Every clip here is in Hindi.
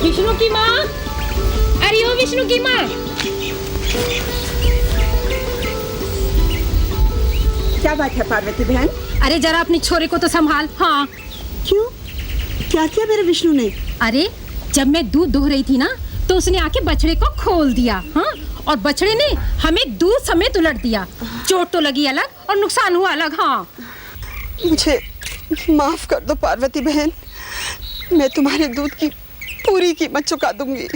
विष्णु की माँ, अरे ओ विष्णु की माँ। क्या बात है पार्वती बहन? अरे जरा अपनी छोरे को तो संभाल। हाँ। क्यों? क्या किया मेरे विष्णु ने? अरे जब मैं दूध दुह रही थी ना तो उसने आके बछड़े को खोल दिया। हाँ, और बछड़े ने हमें दूध समेत उलट दिया। चोट तो लगी अलग और नुकसान हुआ अलग। हाँ, मुझे माफ कर दो पार्वती बहन, मैं तुम्हारे दूध की पूरी कीमत चुका दूंगी।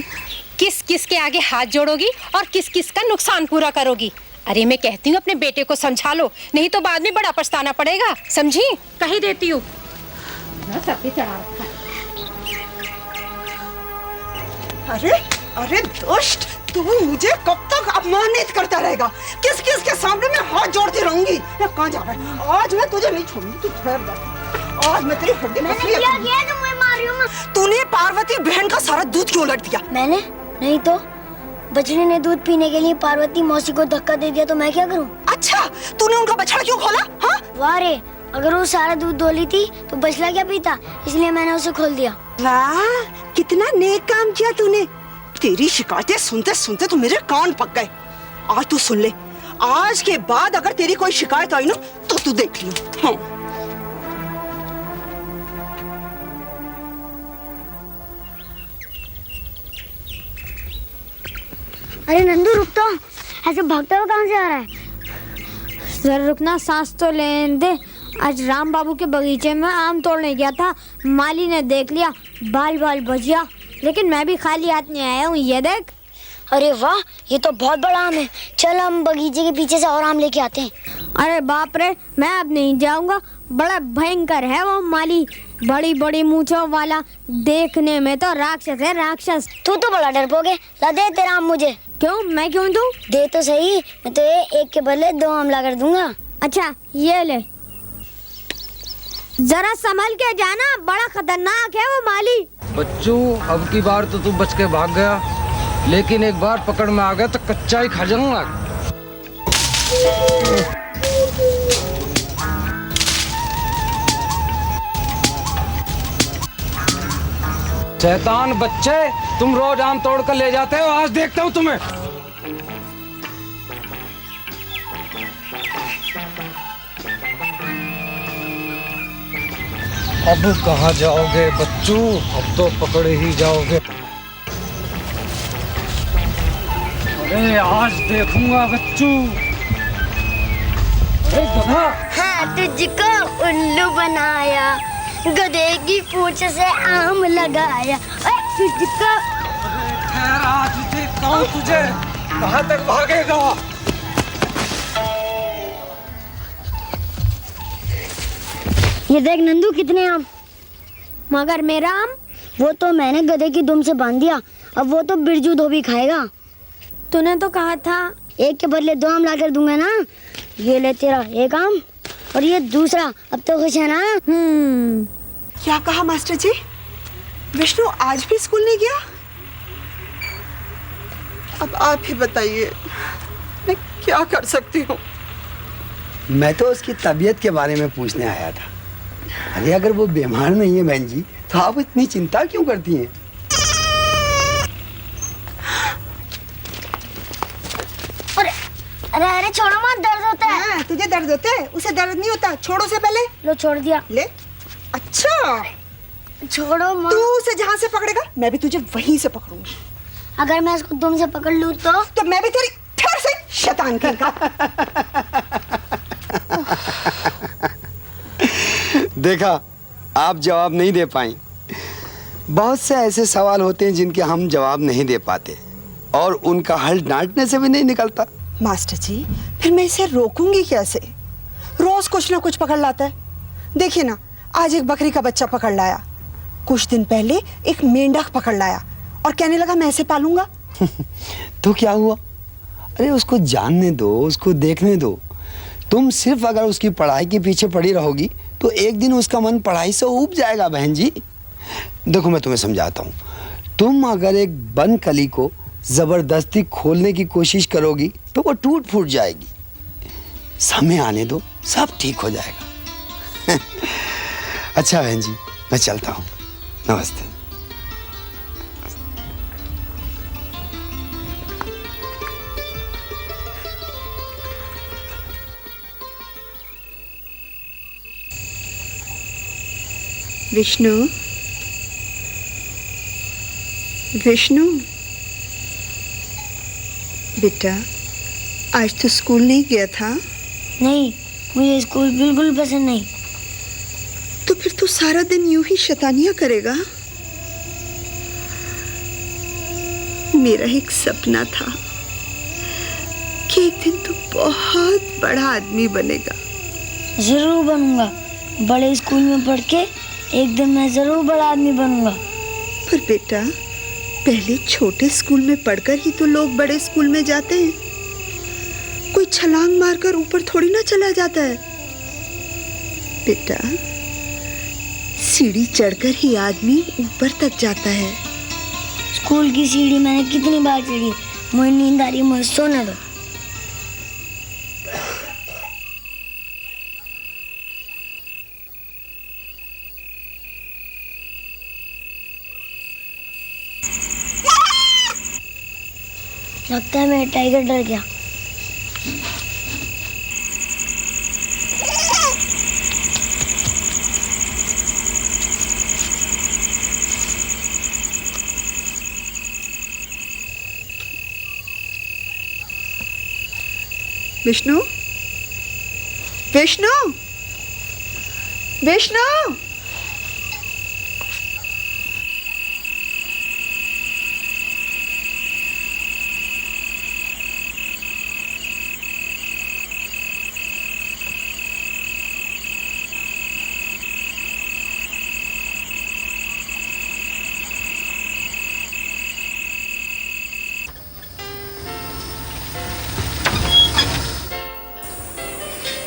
किस किस के आगे हाथ जोड़ोगी और किस किस का नुकसान पूरा करोगी? अरे मैं कहती हूँ अपने बेटे को समझा लो, नहीं तो बाद में बड़ा पछताना पड़ेगा। समझी? कही देती हूँ। सबके चढ़ा रखा है। अरे अरे दुष्ट, तू मुझे कब तक अपमानित करता रहेगा? किस किस के सामने मैं हाथ जोड़ती रहूंगी? मैं कहाँ जा रहा है? आज मैं तुझे नहीं छोड़ूंगी, तू ठहर जा। आज मैं तेरी हड्डी पसली है। क्या किया? तुम मुझे मार रही हो? तूने पार्वती बहन का सारा दूध क्यों उलट दिया? मैंने नहीं तो बछड़े ने दूध पीने के लिए पार्वती मौसी को धक्का दे दिया, तो मैं क्या करूं? अच्छा, तूने उनका बछड़ा क्यों खोला? हाँ? वाह रे, अगर वो सारा दूध डोली थी तो बछड़ा क्या पीता, इसलिए मैंने उसे खोल दिया। वाह, कितना नेक काम किया तूने। तेरी शिकायतें सुनते सुनते तो मेरे कान पक गए। आज तू सुन ले, आज के बाद अगर तेरी कोई शिकायत आई ना तो तू देख लियो। हाँ। अरे नंदू रुक तो, ऐसे भागता हुआ कहाँ से आ रहा है? जरा रुकना, सांस तो लेने दे। आज राम बाबू के बगीचे में आम तोड़ने गया था, माली ने देख लिया, बाल बाल बच गया, लेकिन मैं भी खाली हाथ नहीं आया हूँ। ये देख। अरे वाह, ये तो बहुत बड़ा आम है। चल हम बगीचे के पीछे से और आम लेके आते हैं। अरे बाप रे, मैं अब नहीं जाऊंगा, बड़ा भयंकर है वो माली, बड़ी बड़ी मूंछों वाला, देखने में तो राक्षस है, राक्षस। तू तो बड़ा डरपोक है। ला दे तेरा आम मुझे। क्यों? मैं क्यों दूं? दे तो सही, मैं तो एक के बदले 2 आम ला कर दूंगा। अच्छा ये ले, जरा संभल के जाना, बड़ा खतरनाक है वो माली। बच्चों, अब की बार तो तू बच के भाग गया, लेकिन एक बार पकड़ में आ गया तो कच्चा ही खा जाऊंगा। शैतान बच्चे, तुम रोज आम तोड़ कर ले जाते हो, आज देखता हूँ तुम्हें। अब कहाँ जाओगे बच्चों? अब तो पकड़े ही जाओगे। अरे आज देखूंगा बच्चों। अरे गधा। हाँ, तुझको उल्लू बनाया, गधे की पूंछ से आम लगाया। तुझको खैर आज देखता हूँ तुझे, कहाँ तक भागेगा। ये देख नंदू, कितने आम। मगर मेरा आम? वो तो मैंने गधे की दुम से बांध दिया, अब वो तो बिरजू धोबी खाएगा। तूने तो कहा था एक के बदले 2 आम ला कर दूंगा ना। ये ले तेरा 1 आम और ये दूसरा। अब तो खुश है ना? क्या कहा मास्टर जी? विष्णु आज भी स्कूल नहीं गया? अब आप ही बताइए, मैं क्या कर सकती हूँ? मैं तो उसकी तबीयत के बारे में पूछने आया था। अरे अगर वो बीमार नहीं है बहन जी, तो आप इतनी चिंता क्यों करती हैं? अरे अरे छोड़ो मत, दर्द होता है। हाँ, तुझे दर्द होता है, उसे दर्द नहीं होता। छोड़ो उसे पहले। लो छोड़ दिया। ले। अच्छा, छोड़ो मत। तू उसे जहाँ से पकड़ेगा मैं भी तुझे वहीं से पकड़ूंगी। अगर मैं इसको दुम से पकड़ लूँ तो मैं भी तेरी ठहर से शैतान कहीं का। देखा, आप जवाब नहीं दे पाई। बहुत से ऐसे सवाल होते हैं जिनके हम जवाब नहीं दे पाते और उनका हल डांटने से भी नहीं निकलता। मास्टर जी, फिर मैं इसे रोकूंगी कैसे? रोज कुछ ना कुछ पकड़ लाता है। देखिए ना, आज एक बकरी का बच्चा पकड़ लाया, कुछ दिन पहले एक मेंढक पकड़ लाया और कहने लगा मैं इसे पालूंगा। तो क्या हुआ? अरे उसको जानने दो, उसको देखने दो। तुम सिर्फ अगर उसकी पढ़ाई के पीछे पड़ी रहोगी तो एक दिन उसका मन पढ़ाई से ऊब जाएगा बहन जी। देखो, मैं तुम्हें समझाता हूँ। तुम अगर एक बंद कली को जबरदस्ती खोलने की कोशिश करोगी तो वो टूट फूट जाएगी। समय आने दो, सब ठीक हो जाएगा। अच्छा बहन जी, मैं चलता हूँ। नमस्ते। विष्णु, विष्णु बेटा, आज तो स्कूल नहीं गया था? नहीं, मुझे स्कूल बिल्कुल पसंद नहीं। तो फिर तू सारा दिन यूं ही शैतानियां करेगा? मेरा एक सपना था कि एक दिन तू बहुत बड़ा आदमी बनेगा। जरूर बनूंगा। बड़े स्कूल में पढ़ के एक दिन मैं जरूर बड़ा आदमी बनूंगा। पर बेटा, पहले छोटे स्कूल में पढ़कर ही तो लोग बड़े स्कूल में जाते हैं। कोई छलांग मारकर ऊपर थोड़ी ना चला जाता है। बेटा, सीढ़ी चढ़कर ही आदमी ऊपर तक जाता है। स्कूल की सीढ़ी मैंने कितनी बार चढ़ी। मुझे नींद आ रही है, मुझे सोने दो। लगता है मेरा टाइगर डर गया। विष्णु, विष्णु, विष्णु,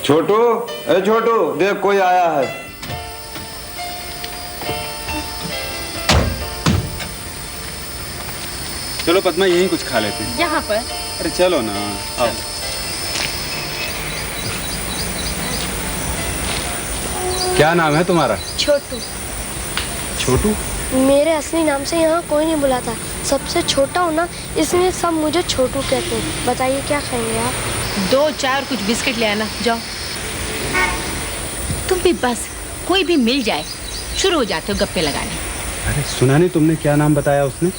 छोटू, ए छोटू, देख कोई आया है। चलो पद्मा, यहीं कुछ खा लेते हैं। यहाँ पर? अरे चलो ना, आओ। क्या नाम है तुम्हारा? छोटू। छोटू? मेरे असली नाम से यहाँ कोई नहीं बुलाता। सबसे छोटा हूँ ना, इसलिए सब मुझे छोटू कहते हैं। बताइए क्या खाएंगे आप? 2 चार कुछ बिस्किट ले आना, जाओ। तुम भी बस कोई भी मिल जाए शुरू हो जाते हो गप्पे लगाने। अरे सुना नहीं तुमने क्या नाम बताया उसने?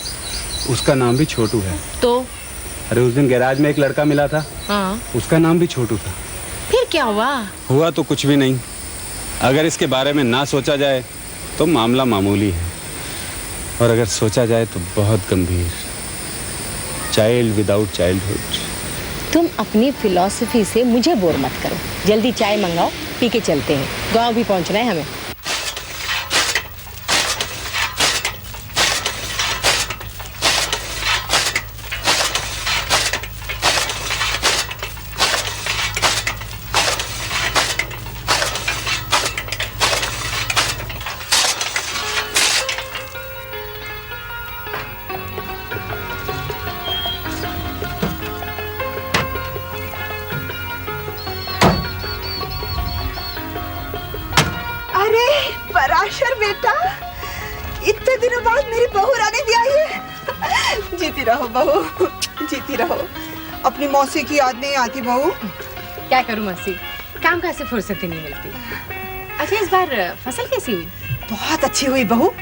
उसका नाम भी छोटू है। तो? अरे उस दिन गैराज में एक लड़का मिला था। हाँ। उसका नाम भी छोटू था। फिर क्या हुआ? हुआ तो कुछ भी नहीं। अगर इसके बारे में ना सोचा जाए तो मामला मामूली है, और अगर सोचा जाए तो बहुत गंभीर। Child without childhood. तुम अपनी फिलॉसफी से मुझे बोर मत करो। जल्दी चाय मंगाओ, पी के चलते हैं। गांव भी पहुंचना है हमें। पराशर बेटा, इतने दिनों बाद मेरी बहू रानी भी आई है। जीती रहो बहू, जीती रहो। अपनी मौसी की याद नहीं आती बहू? क्या करूं मौसी, काम काज से फुर्सत ही नहीं मिलती। अच्छा, इस बार फसल कैसी हुई? बहुत अच्छी हुई बहू।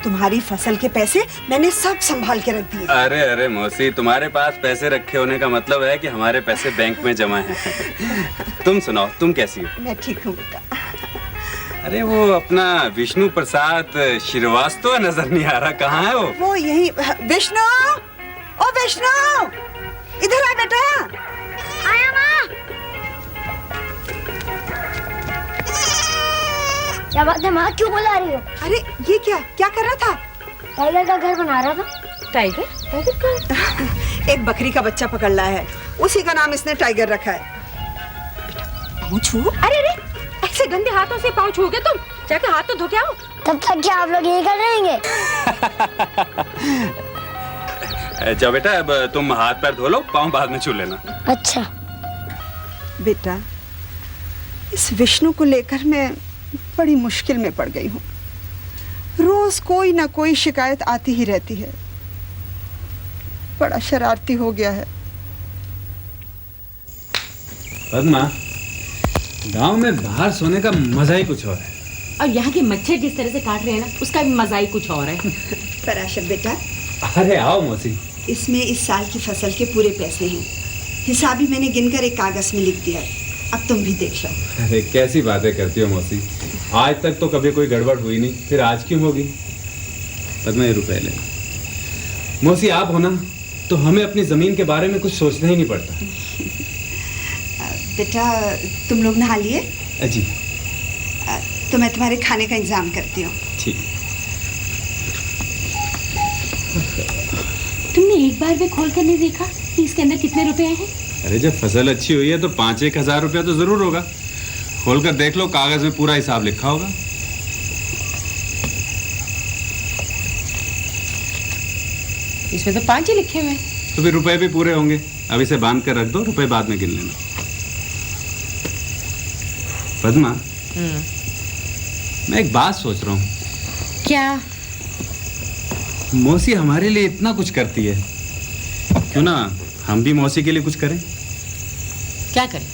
तुम्हारी फसल के पैसे मैंने सब संभाल के रख दिए। अरे अरे मौसी, तुम्हारे पास पैसे रखे होने का मतलब है कि हमारे पैसे बैंक में जमा हैं। तुम सुनाओ, तुम कैसी हो? मैं ठीक हूँ बेटा। अरे वो अपना विष्णु प्रसाद श्रीवास्तव नजर नहीं आ रहा, कहाँ है वो? वो यही। विष्णु, ओ विष्णु, इधर आ बेटा। आया माँ। क्या बात है माँ, क्यों बुला रही हो? अरे ये क्या क्या कर रहा था? टाइगर का घर बना रहा था। टाइगर? टाइगर का? एक बकरी का बच्चा पकड़ लाया है, उसी का नाम इसने टाइगर रखा है। पाँव छू। अरे अरे, ऐसे गंदे हाथों से पाँव छूओगे तुम? जाके हाथ तो धो के आओ। तब तक क्या आप लोग यही कर रहेंगे? जाओ बेटा, अब तुम हाथ पैर धो लो, पाँव बाद में छू लेना। अच्छा। बेटा, इस विष्णु को लेकर मैं बड़ी मुश्किल में पड़ गई हूँ। रोज कोई ना कोई शिकायत आती ही रहती है। बड़ा शरारती हो गया है। पद्मा, गांव में बाहर सोने का मजा ही कुछ और है। और यहाँ के मच्छर जिस तरह से काट रहे हैं ना, उसका भी मजा ही कुछ और है। पराशर बेटा, अरे आओ मौसी। इसमें इस साल की फसल के पूरे पैसे हैं। हिसाब भी मैंने गिनकर एक कागज में लिख दिया है। अब तुम भी देख लो। अरे कैसी बातें करती हो मौसी, आज तक तो कभी कोई गड़बड़ हुई नहीं, फिर आज क्यों होगी? पद्मा, ये रुपए ले। मौसी आप हो ना, तो हमें अपनी जमीन के बारे में कुछ सोचना ही नहीं पड़ता। बेटा, तुम लोग नहा लिए? जी। तो मैं तुम्हारे खाने का इंतजाम करती हूँ। ठीक। तुमने एक बार भी खोल कर नहीं देखा कि इसके अंदर कितने रुपए हैं? अरे जब फसल अच्छी हुई है तो 5-1 हज़ार रुपया तो जरूर होगा। खोल कर देख लो, कागज में पूरा हिसाब लिखा होगा। इसमें तो 5 ही लिखे हुए हैं। तो फिर रुपए भी पूरे होंगे। अब इसे बांध कर रख दो, रुपए बाद में गिन लेना। पद्मा, मैं एक बात सोच रहा हूँ। क्या? मौसी हमारे लिए इतना कुछ करती है, क्यों ना हम भी मौसी के लिए कुछ करें? क्या करें?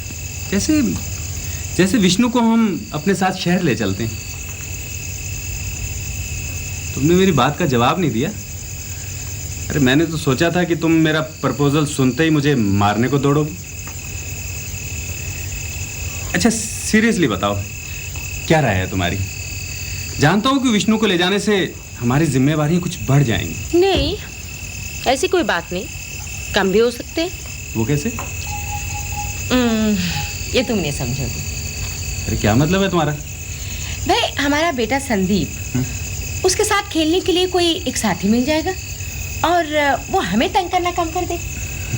जैसे विष्णु को हम अपने साथ शहर ले चलते हैं। तुमने मेरी बात का जवाब नहीं दिया। अरे मैंने तो सोचा था कि तुम मेरा प्रपोजल सुनते ही मुझे मारने को दौड़ोगे। अच्छा सीरियसली बताओ, क्या राय है तुम्हारी? जानता हूं कि विष्णु को ले जाने से हमारी जिम्मेवारियां कुछ बढ़ जाएंगी। नहीं, ऐसी कोई बात नहीं, कम भी हो सकते हैं। वो कैसे? ये तुम नहीं समझोगे। अरे क्या मतलब है तुम्हारा? भाई, हमारा बेटा संदीप, उसके साथ खेलने के लिए कोई एक साथी मिल जाएगा और वो हमें तंग करना कम कर दे,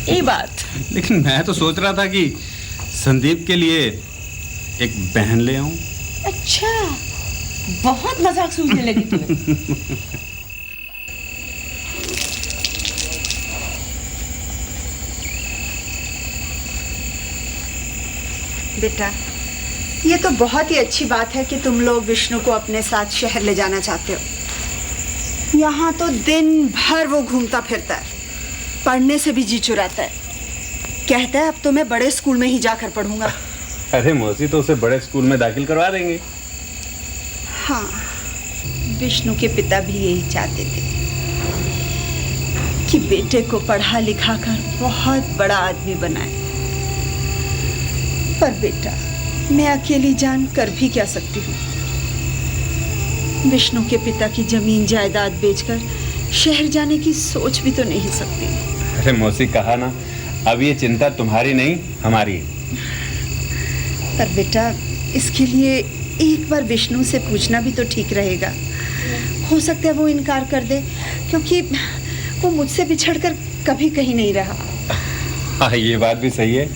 ये बात। लेकिन मैं तो सोच रहा था कि संदीप के लिए एक बहन ले आऊं। अच्छा, बहुत मजाक सूझने लगी तुम्हें। बेटा, ये तो बहुत ही अच्छी बात है कि तुम लोग विष्णु को अपने साथ शहर ले जाना चाहते हो। यहाँ तो दिन भर वो घूमता फिरता है, पढ़ने से भी जी चुराता है। कहता है अब तो मैं बड़े स्कूल में ही जाकर पढ़ूंगा। अरे मौसी, तो उसे बड़े स्कूल में दाखिल करवा देंगे। हाँ, विष्णु के पिता भी यही चाहते थे कि बेटे को पढ़ा लिखा कर बहुत बड़ा आदमी बनाए। पर बेटा, मैं अकेली जान कर भी क्या सकती हूँ? विष्णु के पिता की जमीन जायदाद बेचकर शहर जाने की सोच भी तो नहीं सकती। अरे मौसी, कहा ना, अब ये चिंता तुम्हारी नहीं हमारी है। पर बेटा, इसके लिए एक बार विष्णु से पूछना भी तो ठीक रहेगा। हो सकता है वो इनकार कर दे, क्योंकि वो मुझसे बिछड़कर कभी कहीं नहीं रहा। हाँ, ये बात भी सही है,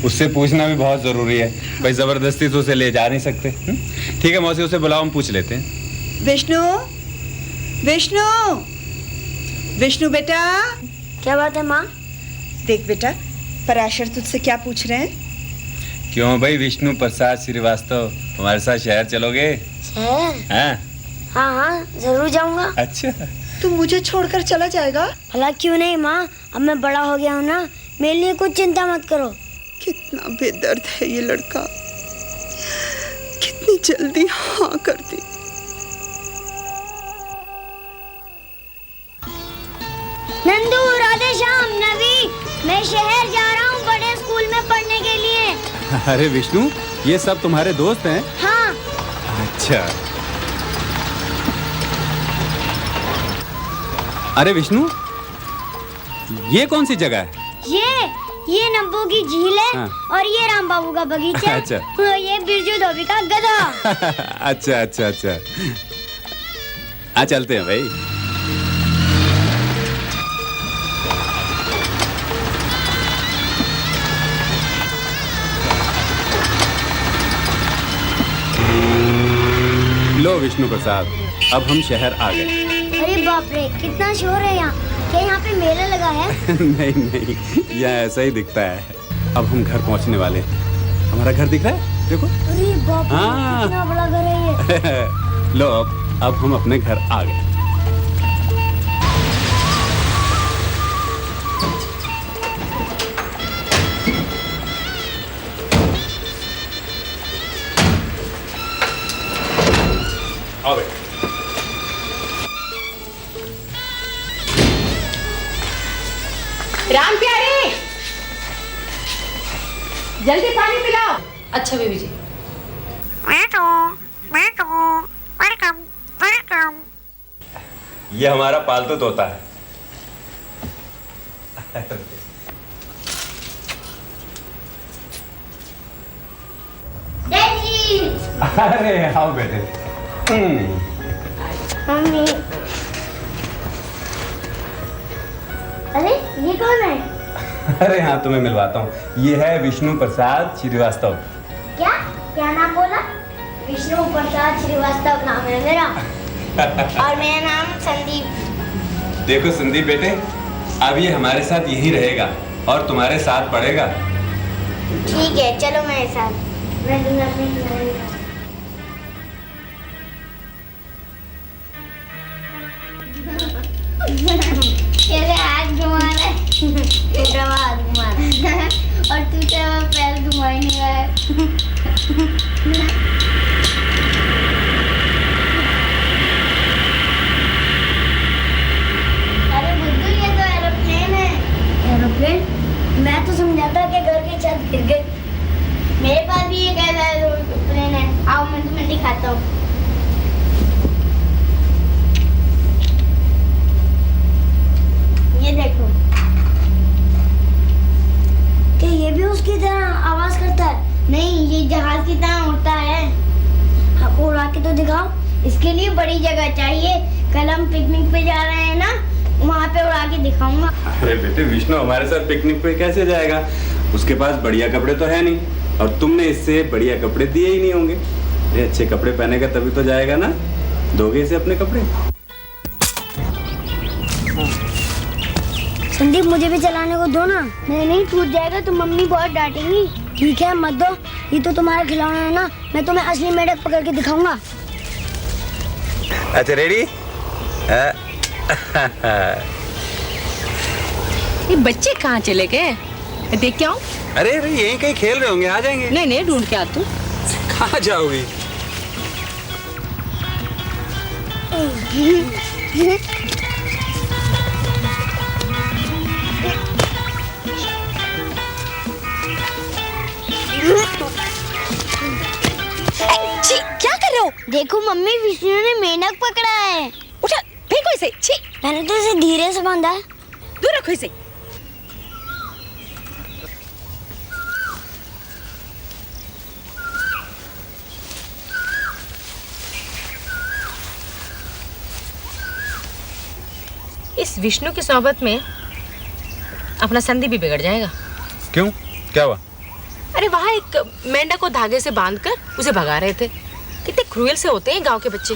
उससे पूछना भी बहुत जरूरी है। भाई जबरदस्ती तो उसे ले जा नहीं सकते। ठीक है मौसी, उसे बुलाओ, हम पूछ लेते हैं। विष्णु, विष्णु, विष्णु बेटा। क्या बात है माँ? देख बेटा, पराशर तुझसे क्या पूछ रहे हैं? क्यों भाई, विष्णु प्रसाद श्रीवास्तव हमारे साथ शहर चलोगे? शहर? हाँ हाँ, जरूर जाऊंगा। अच्छा, तू मुझे छोड़कर चला जाएगा? भला क्यों नहीं माँ, अब मैं बड़ा हो गया हूँ ना, मेरे लिए कुछ चिंता मत करो। कितना बेदर्द है ये लड़का, कितनी जल्दी हाँ कर दी। नंदू, राधे श्याम, नवी, मैं शहर जा रहा हूँ बड़े स्कूल में पढ़ने के लिए। अरे विष्णु, ये सब तुम्हारे दोस्त हैं? हाँ। अच्छा। अरे विष्णु, ये कौन सी जगह है? ये नब्बू की झील है। हाँ। और ये राम बाबू का बगीचा। अच्छा। और ये बिरजू धोबी का गधा। अच्छा अच्छा अच्छा। आ चलते हैं भाई। लो विष्णु प्रसाद, अब हम शहर आ गए। अरे बाप रे, कितना शोर है यहाँ। क्या यहाँ पे मेला लगा है? नहीं नहीं, यह ऐसा ही दिखता है। अब हम घर पहुँचने वाले हैं। हमारा घर दिख रहा है, देखो। अरे बाप रे, हाँ। कितना बड़ा घर है ये। लो अब हम अपने घर आ गए। आओ बेटा। राम प्यारे, जल्दी पानी पिलाओ। अच्छा बीबी जी। ये हमारा पालतू तोता है। डैडी। अरे आओ बेटे। मम्मी। अरे ये कौन है? अरे हाँ, तुम्हें मिलवाता हूँ। ये है विष्णु प्रसाद श्रीवास्तव। क्या क्या नाम बोला? विष्णु प्रसाद श्रीवास्तव नाम है मेरा। और मेरा नाम संदीप। देखो संदीप बेटे, अब ये हमारे साथ यही रहेगा और तुम्हारे साथ पढ़ेगा। ठीक है, चलो मेरे साथ। मैं दूंगा अपने किनारे का। कैसे हाथ घुमा रहा है? पूरा हाथ घुमा रहा है। और तू क्या पैर घुमा ही नहीं रहा है। अरे बुद्धू, ये तो एरोप्लेन है। एरोप्लेन? मैं तो समझा था कि घर की छत गिर गई। मेरे पास भी एक ऐसा एरोप्लेन है। आओ मैं तुम्हें दिखाता हूँ। ये देखो। क्या ये भी उसकी तरह आवाज करता है? नहीं, ये जहाज की तरह उड़ता है। हाँ, उड़ा के तो दिखाओ। इसके लिए बड़ी जगह चाहिए। कल हम पिकनिक पे जा रहे हैं ना, वहाँ पे उड़ा के दिखाऊंगा। अरे बेटे, विष्णु हमारे साथ पिकनिक पे कैसे जाएगा? उसके पास बढ़िया कपड़े तो है नहीं, और तुमने इससे बढ़िया कपड़े दिए ही नहीं होंगे। ये अच्छे कपड़े पहनेगा तभी तो जाएगा ना। दोगे इसे अपने कपड़े? संदीप, मुझे भी चलाने को दो ना। नहीं, टूट जाएगा तो मम्मी बहुत डांटेंगी। ठीक है, मत दो। ये तो तुम्हारा खिलौना है ना, मैं तुम्हें असली मेढक पकड़ के दिखाऊंगा। अच्छा रेडी? ये बच्चे कहाँ चले गए? देख के आओ। अरे अरे, यहीं कहीं खेल रहे होंगे, आ जाएंगे। नहीं ढूंढ के आ तू। कहाँ जाओगी? क्या कर रहे हो? देखो मम्मी, विष्णु ने मेढक पकड़ा है। उठा, फेंको इसे। छी, मैंने तो इसे धीरे से बांधा है। दूर रखो इसे। इस विष्णु की सोबत में अपना संदीप भी बिगड़ जाएगा। क्यों, क्या हुआ? अरे वहाँ एक मेंढक को धागे से बांधकर उसे भगा रहे थे। कितने क्रूएल से होते हैं गांव के बच्चे।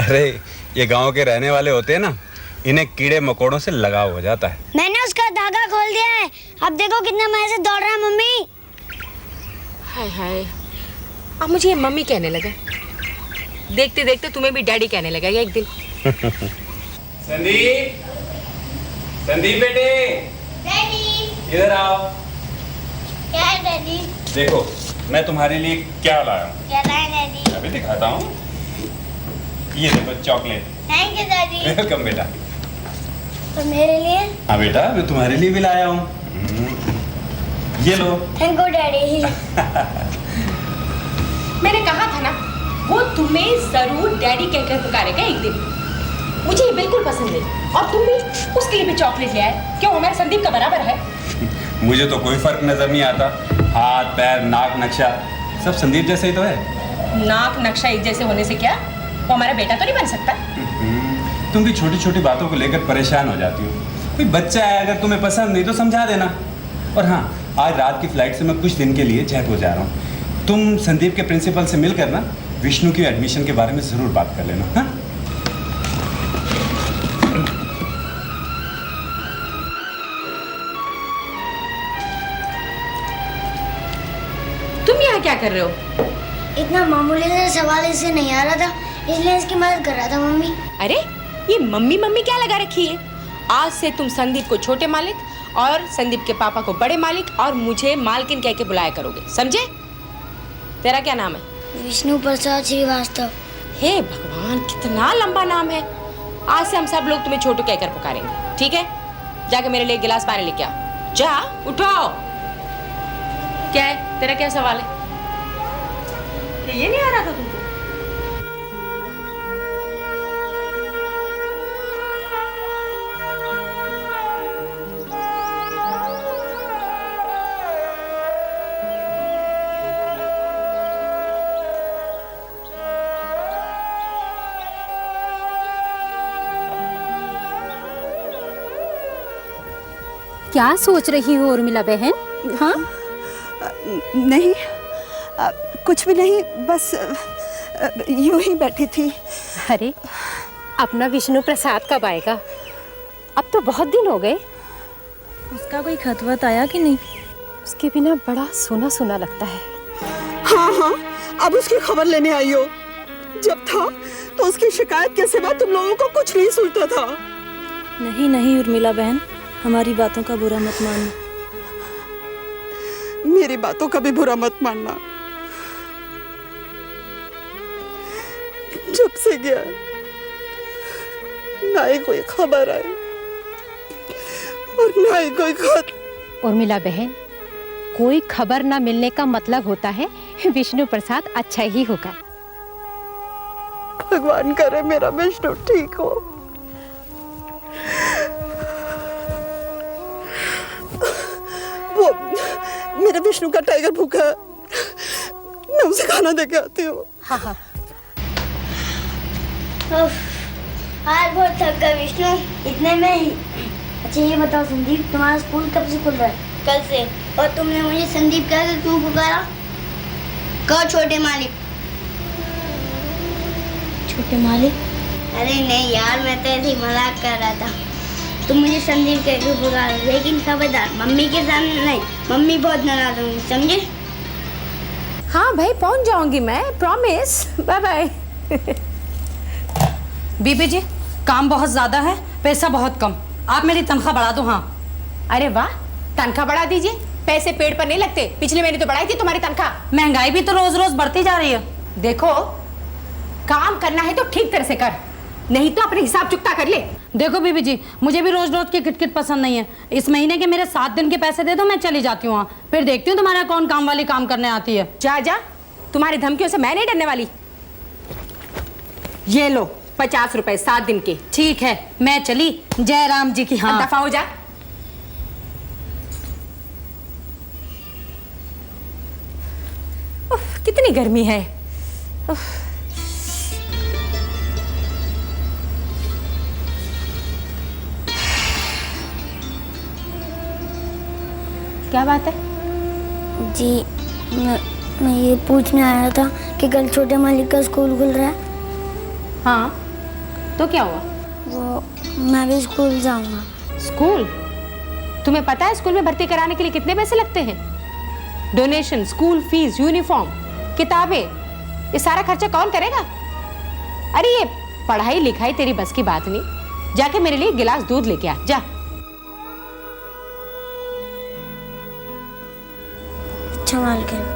अरे ये गांव के रहने वाले होते हैं ना, इन्हें कीड़े मकोड़ों से लगाव हो जाता है। मैंने उसका धागा खोल दिया है। अब देखो कितना मजे से दौड़ रहा है मम्मी। हाय हाय, अब मुझे ये मम्मी कहने लगा। देखते देखते तुम्हें भी डैडी कहने लगेगा एक दिन। संदीप, संदीप बेटे, डैडी। इधर आओ। क्या है डैडी? देखो मैं तुम्हारे लिए क्या लाया हूँ। क्या लाए डैडी? अभी दिखाता हूँ। ये देखो chocolate. Thank you daddy. Welcome बेटा। और मेरे लिए? हाँ बेटा, मैं तुम्हारे लिए भी लाया हूँ। ये लो। Thank you daddy. मैंने कहा था ना, वो तुम्हें जरूर डैडी कहकर पुकारेगा एक दिन। मुझे ये बिल्कुल पसंद नहीं। और तुम भी उसके लिए भी चॉकलेट ले आए। क्यों, हमारे संदीप का बराबर है? मुझे तो कोई फर्क नजर नहीं आता। हाथ पैर नाक नक्शा सब संदीप जैसे ही तो है। नाक नक्शा एक जैसे होने से क्या वो हमारा बेटा तो नहीं बन सकता? तुम भी छोटी छोटी बातों को लेकर परेशान हो जाती हो। कोई बच्चा है, अगर तुम्हें पसंद नहीं तो समझा देना। और हाँ, आज रात की फ्लाइट से मैं कुछ दिन के लिए जयपुर जा रहा हूँ। तुम संदीप के प्रिंसिपल से मिलकर ना विष्णु की एडमिशन के बारे में जरूर बात कर लेना। हाँ? तुम यहाँ क्या कर रहे हो? इतना मामूली सा सवाल इससे नहीं आ रहा था, इसलिए इसकी मदद कर रहा था मम्मी। अरे ये मम्मी मम्मी क्या लगा रखी है? आज से तुम संदीप को छोटे मालिक और संदीप के पापा को बड़े मालिक और मुझे मालकिन कह के बुलाया करोगे, समझे? तेरा क्या नाम है? विष्णु प्रसाद श्रीवास्तव। हे भगवान, कितना लंबा नाम है। आज से हम सब लोग तुम्हें छोटू कहकर पुकारेंगे, ठीक है? जाके मेरे लिए एक गिलास पानी लेके आओ। जा, उठाओ। क्या है तेरा, क्या सवाल है? ये नहीं आ रहा था तुमको? क्या सोच रही हो उर्मिला बहन? हाँ? नहीं, कुछ भी नहीं, बस यूं ही बैठी थी। अरे अपना विष्णु प्रसाद कब आएगा? अब तो बहुत दिन हो गए। उसका कोई खत वत आया कि नहीं? उसके बिना बड़ा सूना सूना लगता है। हाँ हाँ, अब उसकी खबर लेने आई हो। जब था तो उसकी शिकायत के सिवा तुम लोगों को कुछ नहीं सुनता था। नहीं नहीं उर्मिला बहन, हमारी बातों का बुरा मत मानना। मेरी बातों का भी बुरा मत मानना। जब से गया ना ही कोई खबर आई और ना ही कोई खत। उर्मिला बहन, कोई खबर ना मिलने का मतलब होता है विष्णु प्रसाद अच्छा ही होगा। भगवान करे मेरा विष्णु ठीक हो। वो मेरे विष्णु का टाइगर भूखा है, मैं उसे खाना दे के आती हूँ। हाँ हाँ। आज बहुत थक गया विष्णु, इतने में ही। अच्छा ये बताओ संदीप, तुम्हारा स्कूल कब से खुल रहा है? कल से। और तुमने मुझे संदीप कह के क्यों पुकारा? कहो छोटे मालिक। छोटे मालिक? अरे नहीं यार, मैं तो ऐसे ही मजाक कर रहा था। तुम मुझे संदीप कह के पुकारा, लेकिन खबरदार मम्मी के सामने नहीं, मम्मी बहुत नाराज होंगी, समझे? हाँ भाई, पहुंच जाऊंगी मैं, प्रॉमिस। Bye bye. बीबी जी, काम बहुत ज्यादा है, पैसा बहुत कम, आप मेरी तनख्वाह बढ़ा दो। हाँ। अरे वाह, तनख्वाह बढ़ा दीजिए। पैसे पेड़ पर नहीं लगते, पिछले महीने तो बढ़ाई थी तुम्हारी तनख्वाह। महंगाई भी तो रोज रोज बढ़ती जा रही है। देखो, काम करना है तो ठीक तरह से कर, नहीं तो अपने हिसाब चुकता कर ले। देखो बीबी जी, मुझे भी रोज रोज की किटकिट पसंद नहीं है। इस महीने के मेरे 7 दिन के पैसे दे दो, मैं चली जाती हूँ। फिर देखती हूँ तुम्हारा कौन काम वाली काम करने आती है। जा जा, तुम्हारी धमकियों से मैं नहीं डरने वाली। ये लो 50 रुपए 7 दिन के। ठीक है, मैं चली। जय राम जी की। हाँ, दफा हो जा। उफ, कितनी गर्मी है। उफ। क्या बात है? जी मैं ये पूछने आया था कि कल छोटे मालिक का स्कूल खुल रहा है। हाँ, तो क्या हुआ? वो मैं भी स्कूल जाऊंगा। स्कूल? तुम्हें पता है स्कूल में भर्ती कराने के लिए कितने पैसे लगते हैं? डोनेशन, स्कूल फीस, यूनिफॉर्म, किताबें, ये सारा खर्चा कौन करेगा? अरे ये पढ़ाई लिखाई तेरी बस की बात नहीं। जाके मेरे लिए गिलास दूध लेके आ जा। अच्छा मालकिन।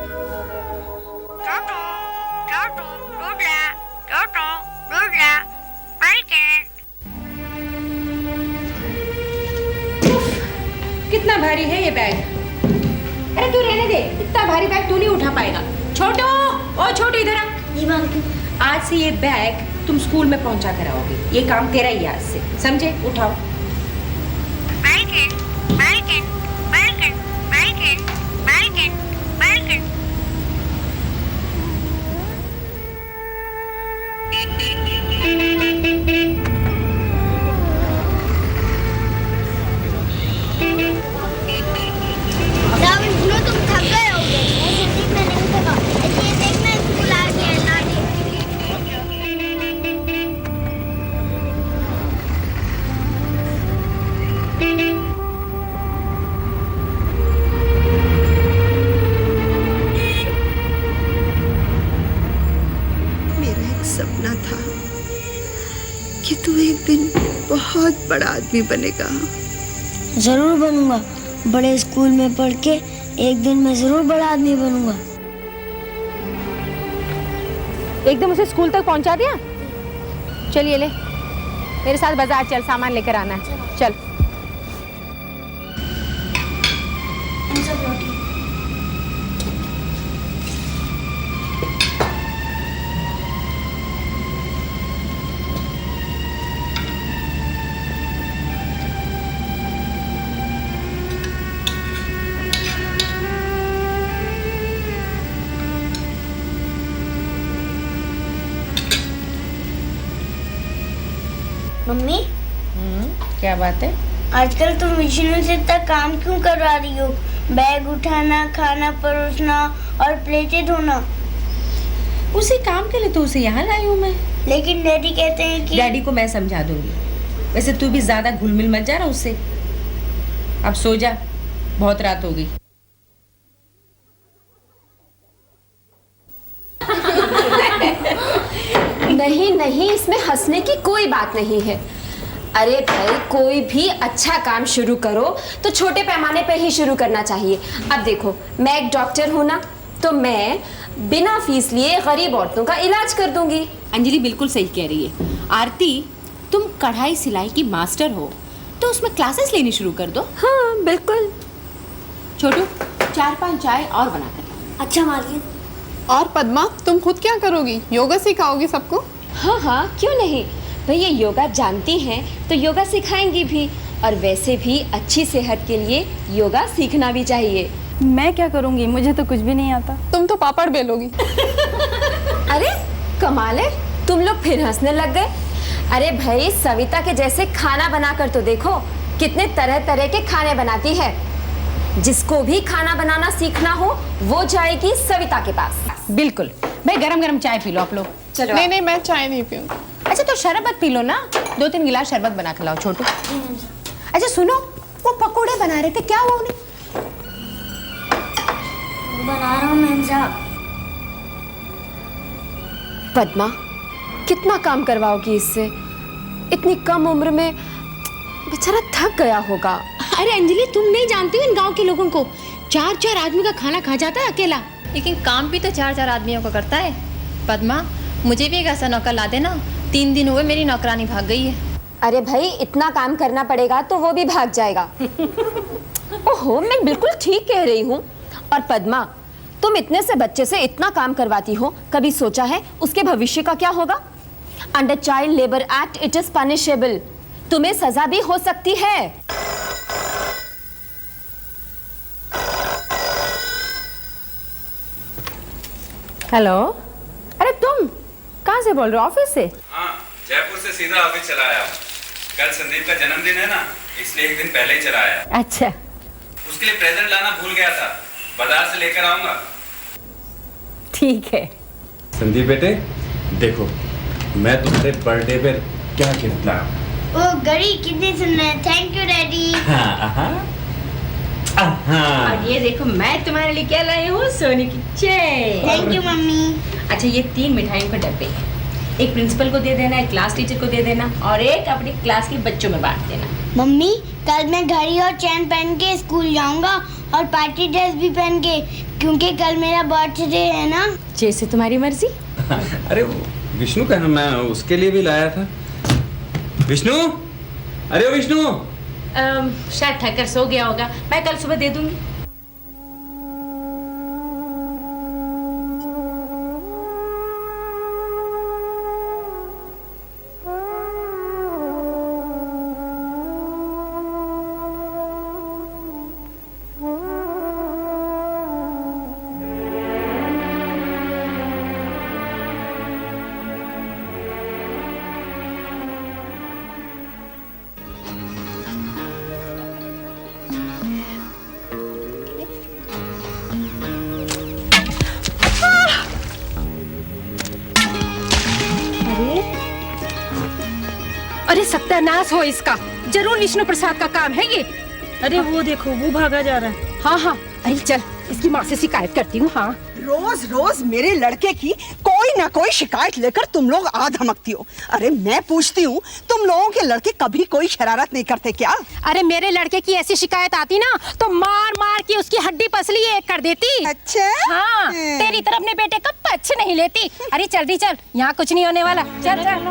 कितना भारी है ये बैग। अरे तू रहने दे, इतना भारी बैग तू नहीं उठा पाएगा। छोटू, ओ छोटू इधर आ। जी मालकिन। आज से ये बैग तुम स्कूल में पहुंचा कर आओगे, ये काम तेरा ही है आज से, समझे? उठाओ। तुम थक गए होगे, ऐसे देखना नहीं थका। ये देखना स्कूल आ गया ना। मेरा एक सपना था कि तू एक दिन बहुत बड़ा आदमी बनेगा। जरूर बनूंगा। बड़े स्कूल में पढ़ के एक दिन मैं जरूर बड़ा आदमी बनूंगा। एकदम उसे स्कूल तक पहुंचा दिया। चलिए ले, मेरे साथ बाजार चल, सामान लेकर आना है। चल। मम्मी, क्या बात है? आजकल तुम विष्णु से इतना काम क्यों करवा रही हो? बैग उठाना, खाना परोसना और प्लेटें धोना। उसी काम के लिए तो उसे यहाँ लाई हूँ मैं। लेकिन डैडी कहते हैं कि डैडी को मैं समझा दूंगी। वैसे तू भी ज्यादा घुल मिल मत जा रहा उससे। अब सो जा, बहुत रात हो गई। नहीं नहीं, इसमें हंसने की कोई बात नहीं है। अरे भाई, कोई भी अच्छा काम शुरू करो तो छोटे पैमाने पे ही शुरू करना चाहिए। अब देखो, मैं एक डॉक्टर हूं ना, तो मैं बिना फीस लिए गरीब औरतों का इलाज कर दूंगी। अंजलि बिल्कुल सही कह रही है। आरती, तुम कढ़ाई सिलाई की मास्टर हो तो उसमें क्लासेस लेनी शुरू कर दो। हाँ बिल्कुल। छोटू, 4-5 चाय और बना कर। अच्छा मालकिन। और पद्मा, तुम खुद क्या करोगी? योगा सिखाओगी सबको? हाँ हाँ, क्यों नहीं। भैया योगा जानती हैं तो योगा सिखाएंगी भी, और वैसे भी अच्छी सेहत के लिए योगा सीखना भी चाहिए। मैं क्या करूंगी, मुझे तो कुछ भी नहीं आता। तुम तो पापड़ बेलोगी। अरे कमाल है, तुम लोग फिर हंसने लग गए। अरे भाई, सविता के जैसे खाना बनाकर तो देखो, कितने तरह तरह के खाने बनाती है। जिसको भी खाना बनाना सीखना हो वो जाएगी सविता के पास। बिल्कुल। भाई गरम गरम चाय पी लो आप लोग। चलो। नहीं नहीं, मैं चाय नहीं पीऊंगी। अच्छा तो शरबत पी लो ना, 2-3 गिलास शरबत बना के लाओ छोटू। अच्छा सुनो, वो पकोड़े बना रहे थे, क्या हुआ उन्हें? बना रहा हूँ मैम साहब। पद्मा, कितना काम करवाओगी इससे? इतनी कम उम्र में बेचारा थक गया होगा। अरे अंजलि, तुम नहीं जानती हो इन गांव के लोगों को। 4-4 आदमी का खाना खा जाता है अकेला। लेकिन काम भी तो 4-4 आदमियों का करता है। पद्मा, मुझे भी एक ऐसा नौकर ला देना। 3 दिन हुए मेरी नौकरानी भाग गई है। अरे भाई, इतना काम करना पड़ेगा तो वो भी भाग जाएगा। ओहो, मैं बिल्कुल ठीक कह रही हूँ। और पद्मा, तुम इतने से बच्चे से इतना काम करवाती हो, कभी सोचा है उसके भविष्य का क्या होगा? Under child labour act it is punishable. तुम्हें सजा भी हो सकती है। हेलो, अरे तुम कहाँ से बोल रहे हो? ऑफिस से? हाँ, जयपुर से सीधा ऑफिस चला आया हूँ। कल संदीप का जन्मदिन है ना, इसलिए एक दिन पहले ही चला आया। अच्छा। उसके लिए प्रेजेंट लाना भूल गया था, बाजार से लेकर आऊंगा। ठीक है। संदीप बेटे, देखो मैं तुम्हारे बर्थडे पे क्या गिफ्ट लाया हूँ। ओ गड़ी, कितनी सुंदर। Thank you daddy. और ये देखो मैं तुम्हारे लिए क्या लाई हूँ, सोने की चेन। Thank you mummy. अच्छा, ये 3 मिठाइयों के डब्बे, एक प्रिंसिपल को दे देना, एक क्लास टीचर को दे देना और एक अपनी क्लास के बच्चों में बांट देना। मम्मी, कल मैं घड़ी और चैन पहन के स्कूल जाऊंगा और पार्टी ड्रेस भी पहन के, क्योंकि कल मेरा बर्थडे है ना। जैसे तुम्हारी मर्जी। अरे विष्णु का ना, मैं उसके लिए भी लाया था। विष्णु, अरे विष्णु, शायद थक कर सो गया होगा, मैं कल सुबह दे दूंगी। अरे सत्यानाश हो इसका, जरूर विष्णु प्रसाद का काम है ये। अरे वो देखो, वो भागा जा रहा है। हाँ हाँ, अरे चल इसकी माँ से शिकायत करती हूँ। हाँ, रोज रोज मेरे लड़के की कोई ना कोई शिकायत लेकर तुम लोग आ धमकती हो। अरे मैं पूछती हूँ, तुम लोगों के लड़के कभी कोई शरारत नहीं करते क्या? अरे मेरे लड़के की ऐसी शिकायत आती ना तो मार मार के उसकी हड्डी पसली एक कर देती। अच्छा? हाँ, तेरी तरह अपने बेटे का पक्ष नहीं लेती। अरे चल दी चल, यहाँ कुछ नहीं होने वाला। चल चल।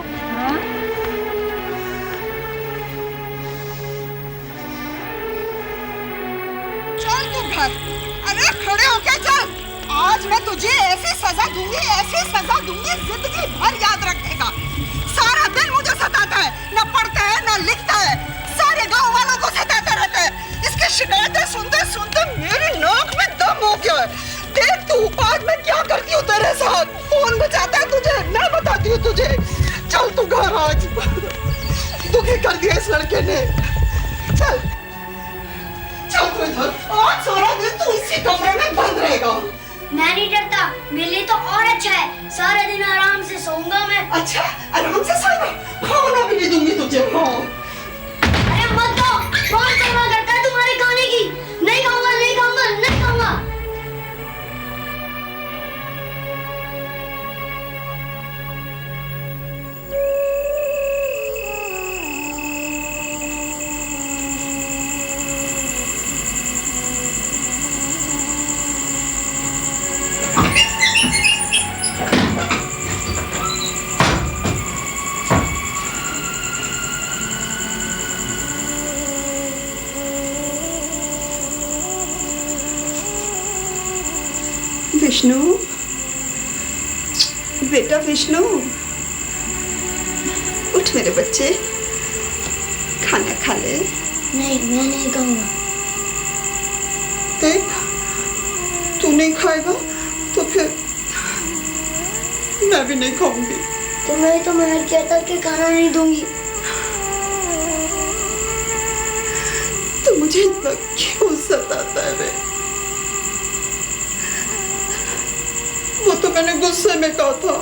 चल तू घर। अरे खड़े होके चल। आज मैं तुझे ऐसी सजा दूंगी, ऐसी सजा दूंगी, जिंदगी भर याद रखेगा। सारा दिन मुझे सताता है, न पढ़ता है न लिखता है, सारे गांव वालों को सताता रहता है। इसकी शिकायतें सुनते सुनते मेरी नाक में दम हो गया है। देख तू आज मैं क्या करती हूँ तेरे साथ। कौन बचाता है तुझे, मैं बताती हूँ तुझे। चल तू घर आज। दुखी कर दिया इस लड़के ने। चल चल तू इधर। आज सारा दिन तू इसी कमरे में बंद रहेगा। मैं नहीं डरता, मेरे लिए तो और अच्छा है। सारा दिन आराम से सोऊंगा मैं। अच्छा, आराम से सोएगा? खाना भी नहीं दूंगी तुझे। हाँ। अरे मत दो, कौन सेवा करता है तुम्हारे खाने की? नहीं खाऊंगा, नहीं खाऊंगा, नहीं खाऊंगा। विष्णु, बेटा विष्णु, उठ मेरे बच्चे, खाना खा ले। नहीं, मैं नहीं खाऊंगा। देख, तू नहीं खाएगा तो फिर मैं भी नहीं खाऊंगी। तुम्हें तो मैंने कहता कि खाना नहीं दूंगी। तो मुझे इतना क्यों सताता है रे? वो तो मैंने गुस्से में कहा था।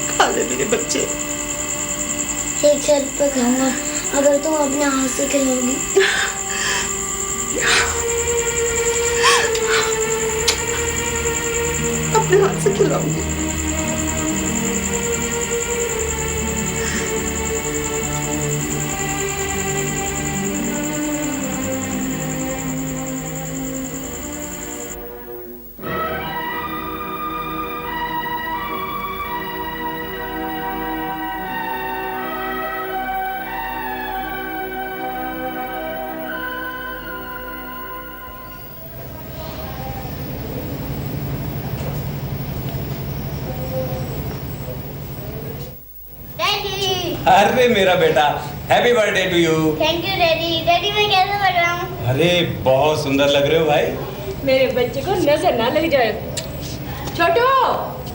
खा ले मेरे बच्चे। एक शर्त पे खाऊंगा, अगर तुम अपने हाथ से खिलाओगी। अपने हाथ से खिलाऊंगी। अरे मेरा बेटा, happy birthday to you. Thank you daddy. Daddy मैं कैसे लग रहा हूँ? अरे बहुत सुंदर लग रहे हो भाई। मेरे बच्चे को नजर ना लग जाए। छोटू,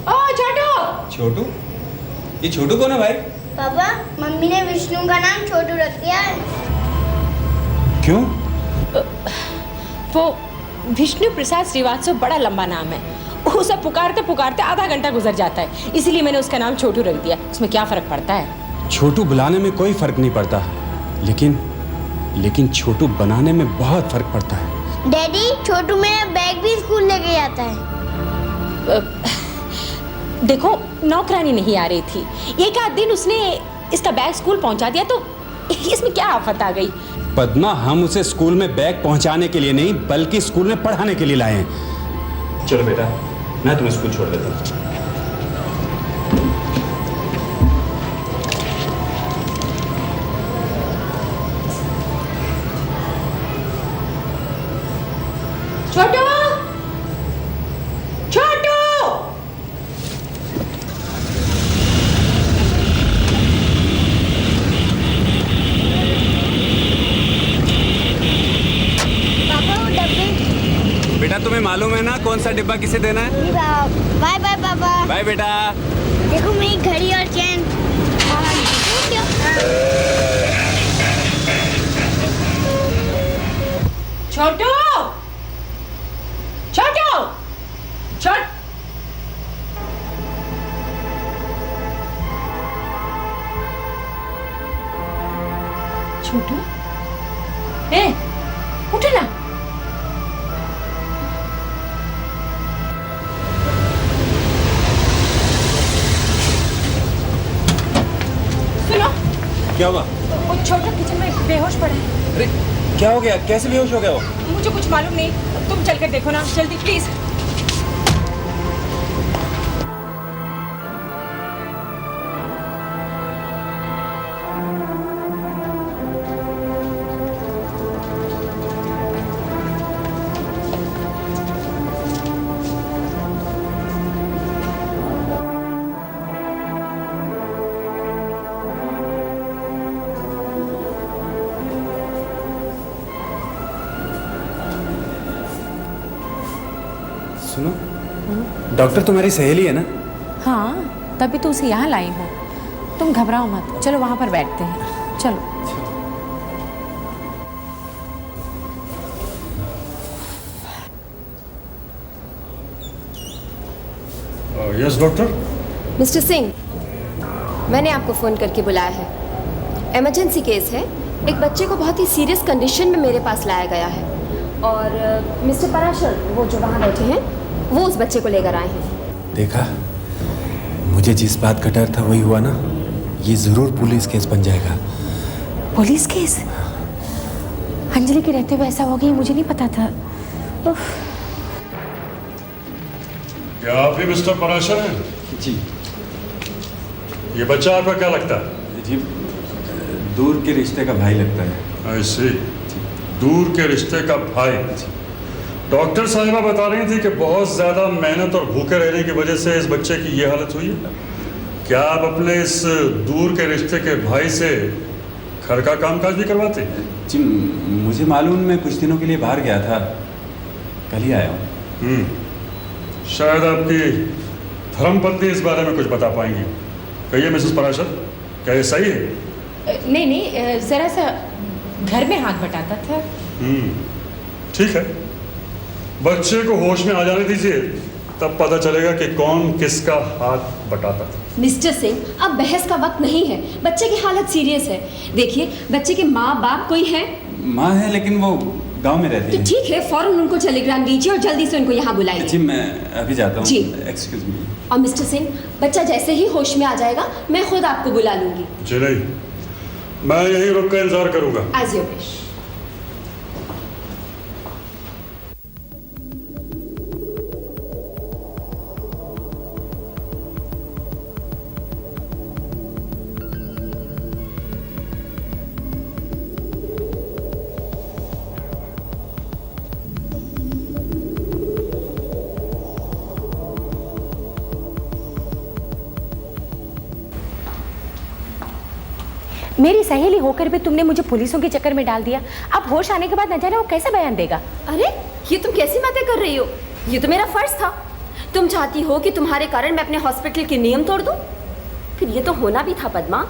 ओ छोटू। छोटू? ये छोटू कौन है भाई? पापा, मम्मी ने विष्णु का नाम छोटू रख दिया है। क्यों? वो विष्णु प्रसाद श्रीवास्तव बड़ा लंबा नाम है, उसे पुकारते पुकारते आधा घंटा गुजर जाता है, इसलिए मैंने उसका नाम छोटू रख दिया। उसमें क्या फर्क पड़ता है? छोटू बुलाने में कोई फर्क नहीं पड़ता, लेकिन छोटू बनाने में बहुत फर्क पड़ता है। डैडी, छोटू मेरा बैग भी स्कूल लेके जाता है। देखो, नौकरानी नहीं आ रही थी, एक आध दिन उसने इसका बैग स्कूल पहुंचा दिया तो इसमें क्या आफत आ गई? पद्मा, हम उसे स्कूल में बैग पहुंचाने के लिए नहीं बल्कि स्कूल में पढ़ाने के लिए लाए हैं। चलो बेटा, मैं तुम्हें स्कूल छोड़ देता हूँ। मालूम है ना कौन सा डिब्बा किसे देना है? बाय बाय पापा। बाय बेटा। देखो मेरी घड़ी और चैन। छोटू, छोटू, छोट छोटू, ए, उठो ना। सुनो, क्या हुआ? वो छोटू किचन में बेहोश पड़ा है। अरे क्या हो गया? कैसे बेहोश हो गया वो? मुझे कुछ मालूम नहीं, तुम चल कर देखो ना जल्दी प्लीज। सुनो, डॉक्टर तुम्हारी सहेली है ना? हाँ, तभी तो उसे यहाँ लाई हूँ। तुम घबराओ मत, चलो वहाँ पर बैठते हैं। चलो। Yes doctor. मिस्टर सिंह, मैंने आपको फ़ोन करके बुलाया है। इमरजेंसी केस है। एक बच्चे को बहुत ही सीरियस कंडीशन में मेरे पास लाया गया है और मिस्टर पराशर, वो जो वहाँ बैठे हैं, वो उस बच्चे को लेकर आए हैं। देखा, मुझे जिस बात का डर था वही हुआ ना। ये जरूर पुलिस केस बन जाएगा। Police case? अंजलि के रहते हुए ऐसा हो गया, मुझे नहीं पता था। क्या आप भी मिस्टर पराशर हैं? जी। ये बच्चा आपका क्या लगता है? जी, दूर के रिश्ते का भाई लगता है। ऐसे दूर के रिश्ते का भाई। डॉक्टर साहिबा बता रही थी कि बहुत ज़्यादा मेहनत और भूखे रहने की वजह से इस बच्चे की ये हालत हुई है। क्या आप अपने इस दूर के रिश्ते के भाई से घर का कामकाज भी करवाते हैं? जी, मुझे मालूम, मैं कुछ दिनों के लिए बाहर गया था, कल ही आया हूँ। शायद आपकी धर्मपत्नी इस बारे में कुछ बता पाएंगी। कहिए मिसेस पराशर, क्या ये सही है? नहीं नहीं, जरा सा घर में हाथ बटाता था। ठीक है, बच्चे को होश में आ जाने दीजिए, तब पता चलेगा कि कौन किसका हाथ बटाता था। मिस्टर सिंह, अब बहस का वक्त नहीं है। बच्चे की हालत सीरियस है। देखिए, बच्चे के माँ बाप कोई है? माँ है, लेकिन वो गांव में रहती है। तो ठीक है, फौरन उनको टेलीग्राम दीजिए और जल्दी से उनको यहाँ बुलाइए। जी, मैं अभी जाता हूँ। जी। Excuse me. और मिस्टर सिंह, बच्चा जैसे ही होश में आ जाएगा, मैं खुद आपको बुला लूंगी। जी नहीं, मैं यहीं रुक कर इंतजार करूंगा। As your wish. मेरी सहेली होकर भी तुमने मुझे पुलिसों के चक्कर में डाल दिया। अब होश आने के बाद न जाने वो कैसे बयान देगा। अरे, ये तुम कैसी बातें कर रही हो? ये तो मेरा फर्ज था। तुम चाहती हो कि तुम्हारे कारण मैं अपने हॉस्पिटल के नियम तोड़ दूं? फिर ये तो होना भी था पद्मा।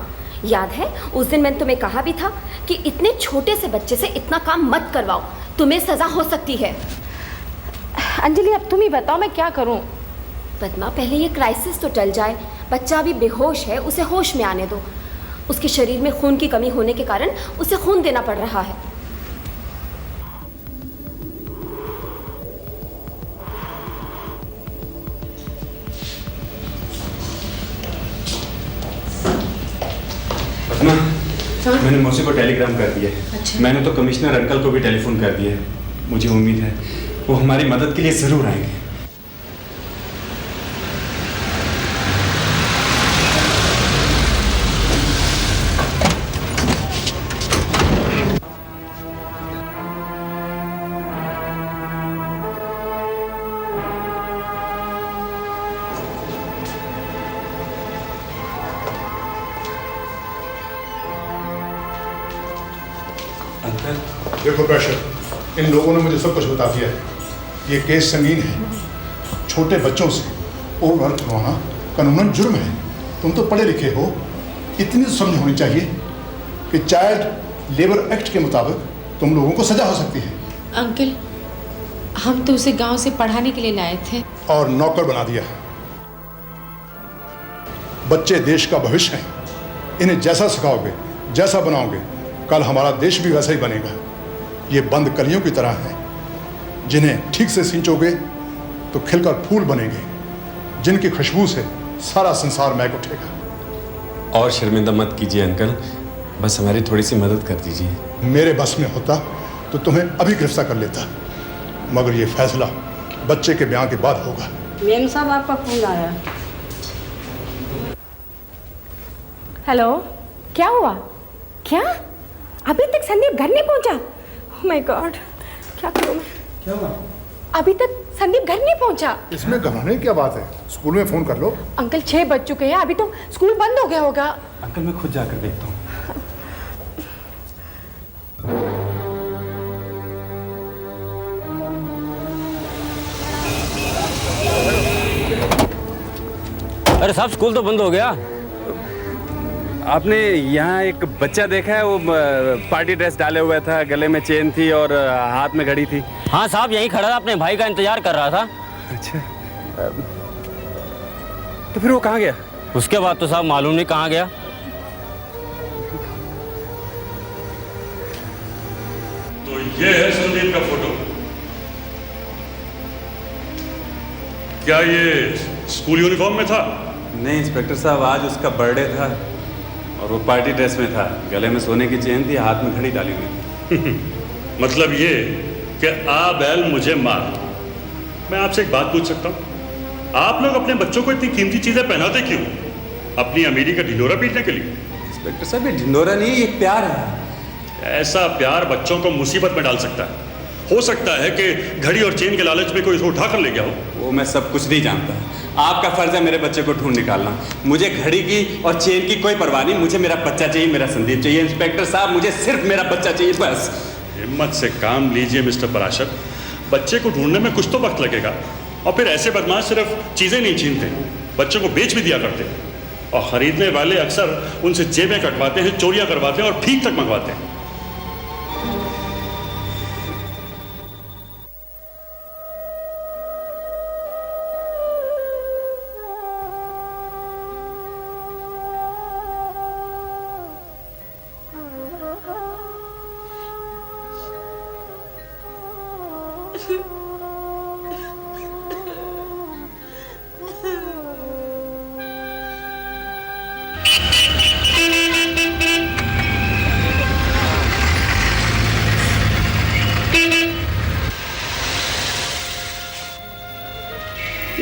याद है, उस दिन मैंने तुम्हें कहा भी था कि इतने छोटे से बच्चे से इतना काम मत करवाओ, तुम्हें सजा हो सकती है। अंजलि, अब तुम ही बताओ मैं क्या करूं? पद्मा, पहले ये क्राइसिस तो टल जाए। बच्चा अभी बेहोश है, उसे होश में आने दो। उसके शरीर में खून की कमी होने के कारण उसे खून देना पड़ रहा है। पद्मा, मैंने मौसी को टेलीग्राम कर दिया है। अच्छा। मैंने तो कमिश्नर अंकल को भी टेलीफोन कर दिया है। मुझे उम्मीद है वो हमारी मदद के लिए जरूर आएंगे। देखो प्रेशर, इन लोगों ने मुझे सब कुछ बता दिया है। ये केस संगीन है। छोटे बच्चों से ओवरवर्क करवाना कानूनन जुर्म है। तुम तो पढ़े लिखे हो, इतनी समझ होनी चाहिए कि चाइल्ड लेबर एक्ट के मुताबिक तुम लोगों को सजा हो सकती है। अंकल, हम तो उसे गांव से पढ़ाने के लिए लाए थे और नौकर बना दिया है। बच्चे देश का भविष्य हैं। इन्हें जैसा सिखाओगे, जैसा बनाओगे, कल हमारा देश भी वैसा ही बनेगा। ये बंद कलियों की तरह है, जिन्हें ठीक से सींचोगे तो खिलकर फूल बनेंगे, जिनकी खुशबू से सारा संसार महक उठेगा। और शर्मिंदा मत कीजिए अंकल, बस हमारी थोड़ी सी मदद कर दीजिए। मेरे बस में होता तो तुम्हें अभी गिरफ्तार कर लेता, मगर ये फैसला बच्चे के ब्याह के बाद होगा। मेम साहब, आपका फोन आया। हेलो, क्या हुआ? क्या अभी तक संदीप घर नहीं पहुंचा? ओह माय गॉड, क्या करूं मैं? क्या हुआ? अभी तक संदीप घर नहीं पहुंचा। इसमें घबराने की क्या बात है? स्कूल में फोन कर लो। अंकल 6 बज चुके हैं, अभी तो स्कूल बंद हो गया होगा। अंकल मैं खुद जाकर देखता हूँ। अरे साहब, स्कूल तो बंद हो गया। आपने यहाँ एक बच्चा देखा है? वो पार्टी ड्रेस डाले हुआ था, गले में चेन थी और हाथ में घड़ी थी। हाँ साहब, यहीं खड़ा था, अपने भाई का इंतजार कर रहा था। अच्छा, तो फिर वो कहाँ गया? उसके बाद तो साहब मालूम नहीं कहाँ गया। तो ये है संदीप का फोटो। क्या ये स्कूल यूनिफॉर्म में था? नहीं इंस्पेक्टर साहब, आज उसका बर्थडे था और वो पार्टी ड्रेस में था, गले में सोने की चेन थी, हाथ में घड़ी डाली हुई थी। मतलब ये कि आ बैल मुझे मार। मैं आपसे एक बात पूछ सकता हूँ? आप लोग अपने बच्चों को इतनी कीमती चीजें पहनाते क्यों? अपनी अमीरी का ढिंढोरा पीटने के लिए? इंस्पेक्टर साहब, ये ढिंढोरा नहीं, ये प्यार है। ऐसा प्यार बच्चों को मुसीबत में डाल सकता है। हो सकता है कि घड़ी और चेन के लालच में कोई इसे उठा कर ले गया हो। वो मैं सब कुछ नहीं जानता। आपका फर्ज है मेरे बच्चे को ढूंढ निकालना। मुझे घड़ी की और चेन की कोई परवाह नहीं, मुझे मेरा बच्चा चाहिए, मेरा संदीप चाहिए। इंस्पेक्टर साहब, मुझे सिर्फ मेरा बच्चा चाहिए, बस। हिम्मत से काम लीजिए मिस्टर पराशर। बच्चे को ढूंढने में कुछ तो वक्त लगेगा। और फिर ऐसे बदमाश सिर्फ चीजें नहीं छीनते, बच्चों को बेच भी दिया करते हैं। और खरीदने वाले अक्सर उनसे जेबें कटवाते हैं, चोरियां करवाते हैं और भीख तक मंगवाते हैं।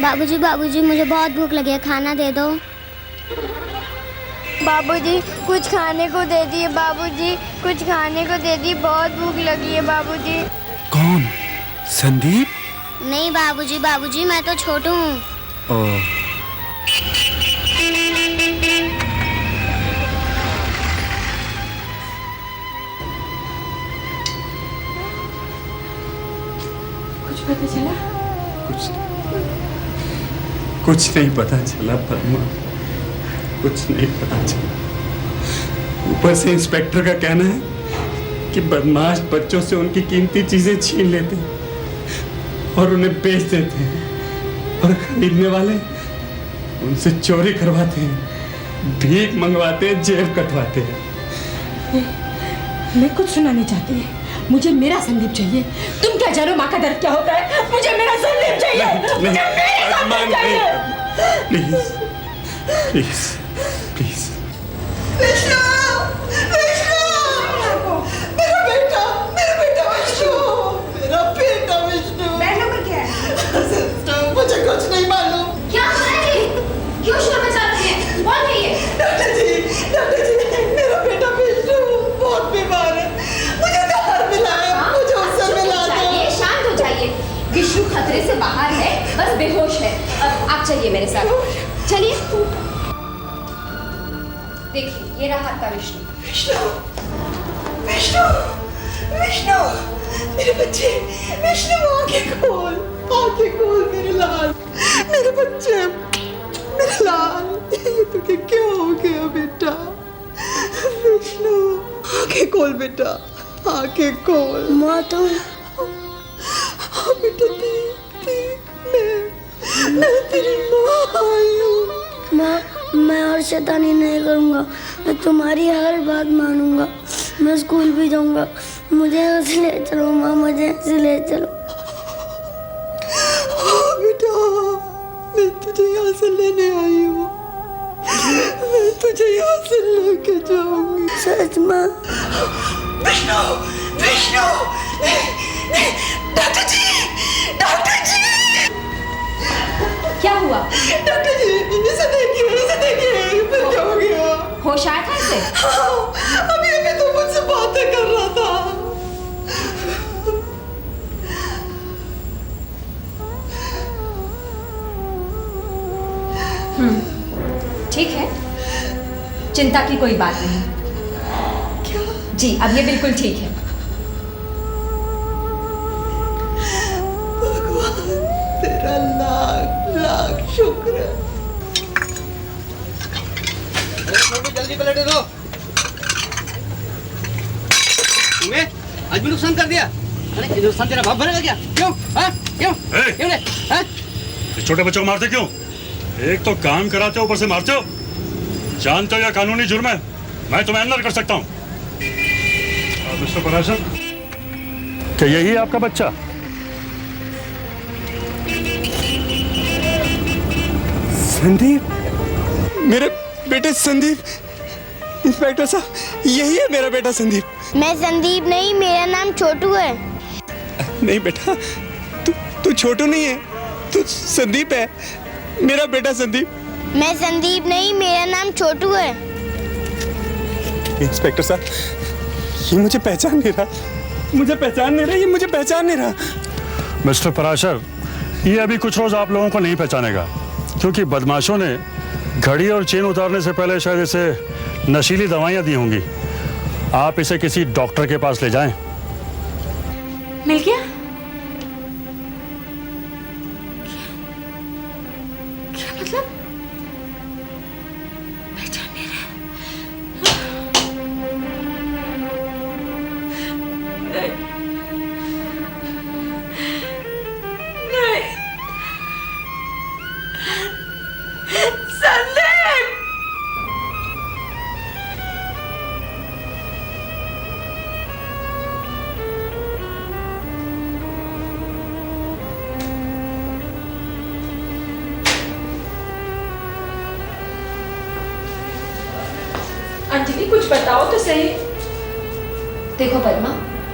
बाबूजी, बाबूजी, मुझे बहुत भूख लगी है, खाना दे दो। बाबूजी, कुछ खाने को दे दिए। बाबूजी, कुछ खाने को दे दिए, बहुत भूख लगी है बाबूजी। कौन? संदीप? नहीं बाबूजी, बाबूजी मैं तो छोटू हूँ। कुछ पता चला? कुछ नहीं पता चला पद्मा, कुछ नहीं पता चला। ऊपर से इंस्पेक्टर का कहना है कि बदमाश बच्चों से उनकी कीमती चीजें छीन लेते हैं और उन्हें बेच देते हैं, और खरीदने वाले उनसे चोरी करवाते हैं, भीख मंगवाते हैं, जेब कटवाते हैं। मैं कुछ सुनना नहीं चाहती, मुझे मेरा संदीप चाहिए। तुम क्या जानो माँ का दर्द क्या होता है? मुझे मेरा संदीप चाहिए। मुझे मेरा संदीप चाहिए। Please please please. Vishnu, Vishnu, मेरा बेटा विष्णु, मेरा बेटा विष्णु। बैठो पर क्या है? मुझे कुछ नहीं मालूम। क्या हो रहा है? क्यों शोर मचा रहे हैं? कौन है ये? डॉक्टर जी, मेरा बेटा विष्णु बहुत बीमार है। मुझे बाहर मिला है, मुझे उससे मिला दो। शांत हो जाइए। विष्णु खतरे से बाहर है, बस बेहोश है। अब आप चलिए मेरे साथ, चलिए। देखिए, ये रहा आपका विष्णु। विष्णु, विष्णु, विष्णु। मेरे बच्चे, विष्णु आंखें खोल मेरे लाल, मेरे बच्चे, मेरे लाल, ये तुझे क्या हो गया बेटा? विष्णु आंखें खोल बेटा, आंखें खोल। माँ तो हाँ बेटा, देख मैं तेरी माँ आई हूँ। माँ, मैं और शैतानी नहीं करूँगा, मैं तुम्हारी हर बात मानूंगा, मैं स्कूल भी जाऊँगा, मुझे यहाँ से ले चलो माँ, मुझे यहाँ से ले चलो। हाँ बेटा, मैं तुझे यहाँ से लेने आई हूँ, मैं तुझे यहाँ से लेके जाऊंगी। सच माँ? विष्णु, विष्णु, डॉक्टर जी, डॉक्टर जी। क्या हुआ? डॉक्टर जी, इसे देखिए, फिर क्या हो गया? होश आया था इसे? हाँ, अभी तो मुझसे बातें कर रहा था। ठीक है, चिंता की कोई बात नहीं। क्या? जी, अब ये बिल्कुल ठीक है। भगवान तेरा लाख लाख शुक्र। जल्दी पलटे दो। तुम्हें आज भी नुकसान कर दिया। अरे ये नुकसान तेरा बाप भरेगा क्या? क्यों? हाँ? क्यों? क्यों ने? हाँ? छोटे बच्चों को मारते क्यों? एक तो काम कराते हो, ऊपर से मारते हो। जानते हो यह कानूनी जुर्म है, मैं तुम्हें अंदर कर सकता हूँ। मिस्टर पराशर, क्या यही है आपका बच्चा? संदीप, मेरे बेटे संदीप। इंस्पेक्टर साहब, यही है मेरा बेटा संदीप। मैं संदीप नहीं, मेरा नाम छोटू है। नहीं बेटा, तू छोटू नहीं है, तू संदीप है, मेरा बेटा संदीप। मैं संदीप नहीं, मेरा नाम छोटू है। इंस्पेक्टर साहब, ये मुझे पहचान नहीं रहा, ये मुझे पहचान नहीं रहा। मिस्टर पराशर, ये अभी कुछ रोज आप लोगों को नहीं पहचानेगा, क्योंकि बदमाशों ने घड़ी और चेन उतारने से पहले शायद इसे नशीली दवाइयां दी होंगी। आप इसे किसी डॉक्टर के पास ले जाएं। मिल गया? क्या मतलब? पहचान नहीं रहा? नहीं, संदीप! अंजलि, कुछ बताओ तो सही। देखो पद्मा,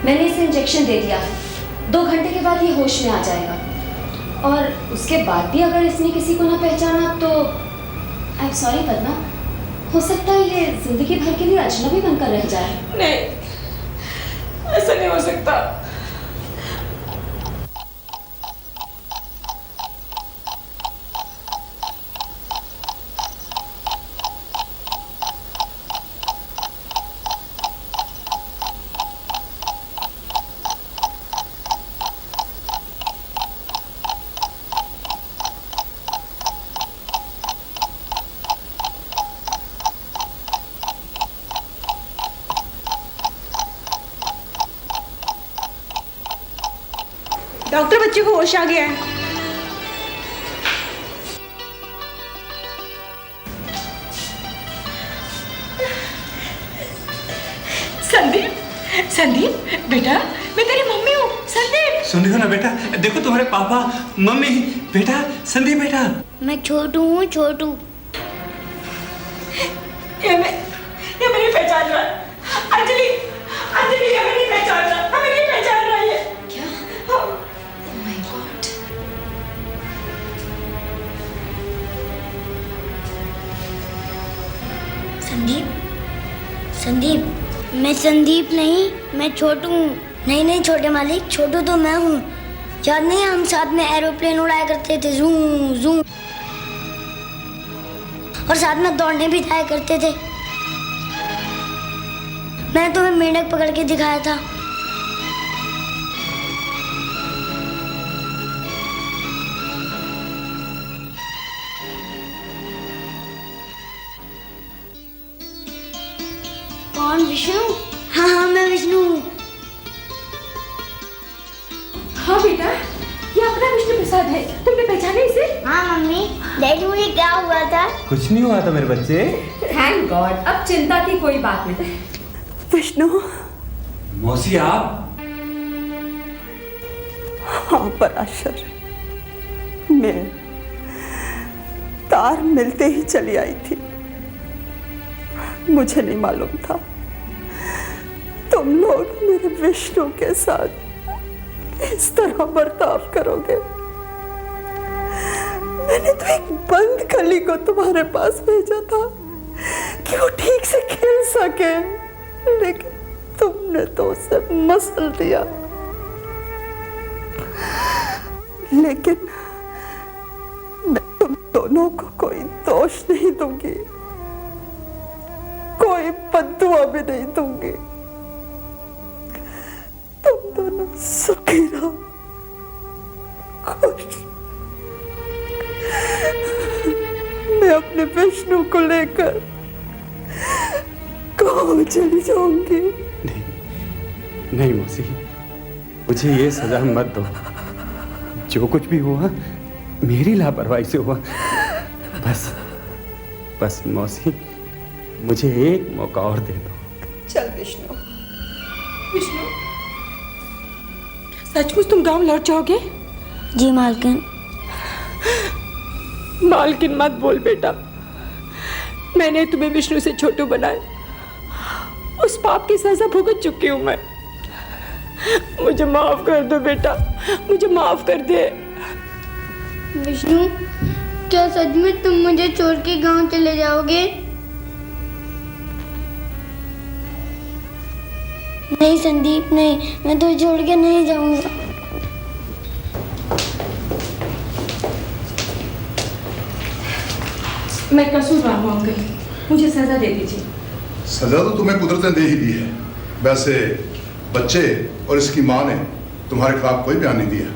मैंने इसे इंजेक्शन दे दिया है, 2 घंटे के बाद ये होश में आ जाएगा, और उसके बाद भी अगर इसने किसी को ना पहचाना तो आई एम सॉरी पद्मा, हो सकता है ये जिंदगी भर के लिए अजनबी बनकर रह जाए। नहीं, ऐसा नहीं हो सकता। डॉक्टर, बच्चे को होश आ गया है। संदीप, संदीप बेटा, मैं तेरी मम्मी हूँ। संदीप, सुन रहे हो ना बेटा, देखो तुम्हारे पापा मम्मी। बेटा संदीप, बेटा मैं छोटू हूँ, छोटू। ये मैं नहीं पहचान रहा। अंजलि, अंजलि, ये मैं नहीं पहचान रहा, हमें नहीं पहचान रहा ये। क्या? Oh my God. Sandeep, Sandeep, मैं संदीप नहीं, मैं छोटू हूँ। नहीं नहीं छोटे मालिक, छोटू तो मैं हूँ। याद नहीं, हम साथ में एरोप्लेन उड़ाया करते थे, जू जू, और साथ में दौड़ने भी जाया करते थे। मैंने तुम्हें मेंढक पकड़ के दिखाया था। कौन, विष्णु? हाँ हाँ मैं विष्णु हूँ। हाँ बेटा, ये अपना विष्णु प्रसाद है, तुमने पहचाना इसे? हाँ मम्मी, देख मुझे क्या हुआ था। कुछ नहीं हुआ था मेरे बच्चे। थैंक गॉड, अब चिंता की कोई बात नहीं। विष्णु। मौसी आप? हाँ पराशर, मैं तार मिलते ही चली आई थी। मुझे नहीं मालूम था तुम लोग मेरे विष्णु के साथ इस तरह बर्ताव करोगे। मैंने तो एक बंद कली को तुम्हारे पास भेजा था कि वो ठीक से खेल सके, लेकिन तुमने तो उसे मसल दिया। लेकिन मैं तुम दोनों को कोई दोष नहीं दूंगी, कोई बद्दुआ भी नहीं दूंगी। तुम दोनों सुखी रहो, खुश। मैं अपने विष्णु को लेकर गाँव चली जाऊंगी। नहीं मौसी, मुझे ये सजा मत दो। जो कुछ भी हुआ मेरी लापरवाही से हुआ। बस मौसी, मुझे एक मौका और दे दो। चल विष्णु। विष्णु, सचमुच तुम गांव लौट जाओगे? जी मालकिन। मालकिन मत बोल बेटा, मैंने तुम्हें विष्णु से छोटू बनाया, उस पाप की सजा भुगत चुकी हूं मैं। मुझे माफ कर दो बेटा, मुझे माफ कर दे। विष्णु, क्या सच में तुम मुझे छोड़ के गांव चले जाओगे? नहीं संदीप नहीं, मैं तो छोड़ के नहीं जाऊंगा। मैं कसूरवार हूं अंकल, मुझे सजा दे दीजिए। सजा तो तुम्हें कुदरत ने दे ही दी है। वैसे बच्चे और इसकी माँ ने तुम्हारे खिलाफ कोई बयान नहीं दिया।